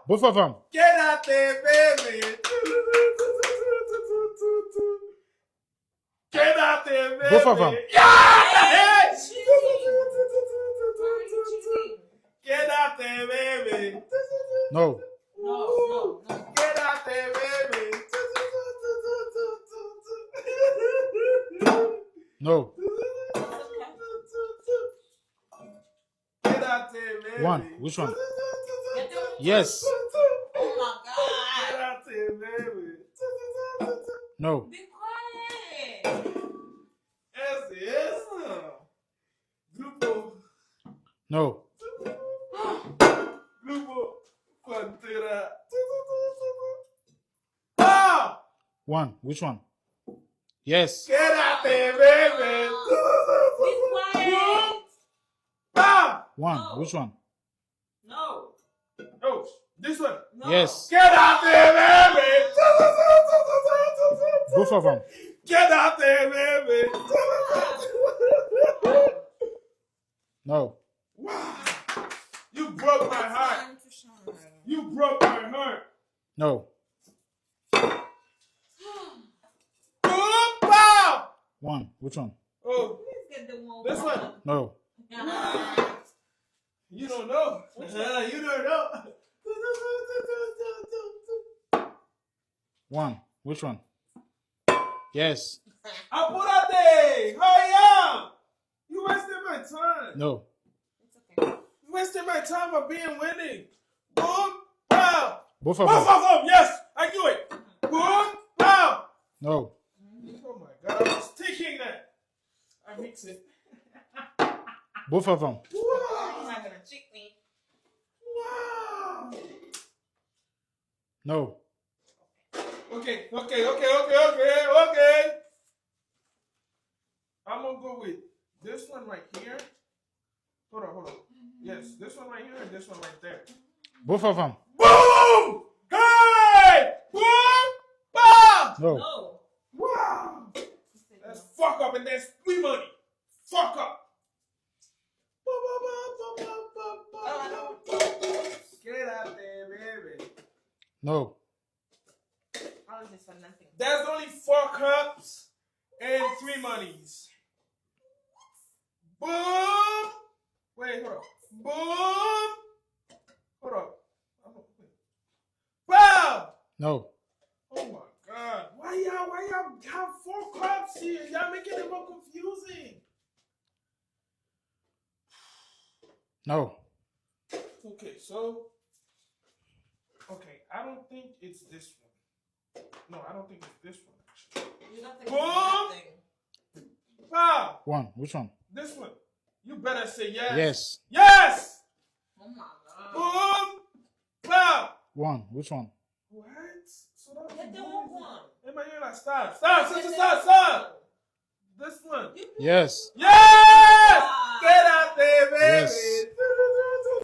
Both of them. Get out there, baby. Get out there, baby. Both of them. Yeah! Get out there, baby. No. No. Get out there, baby. No. Get out there, baby. One. Which one? Yes. Oh my God. Get out there, baby. No. Be quiet. Eso. Grupo. No. Grupo. Pantera. Ah! One. Which one? Yes. Get out there, baby. Be quiet. Ah! One. No. Which one? No. Oh, this one. No. Yes. Get out there, baby. Both of them. Get out there, baby. No. Wow. You broke my heart. You broke my heart. No. Boom, pow. One. Which one? Oh, Please get the one. this one. No. You don't know. You don't know. One. Which one? Yes. Apurate! Hurry up! You wasted my time. No. It's okay. You wasted my time of being winning. Boom, pow. Both of Both them. of them. Yes, I knew it. Boom, pow. No. Oh my God, I was thinking that. I mix it. Both of them. You're Wow. not gonna cheat me. Wow. No. Okay. I'm gonna go with this one right here. Hold on. Yes, this one right here and this one right there. Both of them. Boom! Hey! Boom! Bam! No. No. Wow! Let's fuck up and then free money. Fuck up. Get out there, baby. No. All of this for nothing. There's only 4 cups and 3 monies. Boom! Wait, hold up. Boom! Hold up. Wow! No. Oh my God. Why y'all have 4 cups here? Y'all making it more confusing. No. Okay, so. Okay, I don't think it's this one. No, I don't think it's this one, actually. You don't think Boom! it's nothing. Wow! One. Which one? This one. You better say yes. Yes. Yes! Oh my God. Boom! Wow! One. Which one? What? So that Get the was one. Emmanuel, stop. This one. Yes. Yes! Get out there, baby. Yes.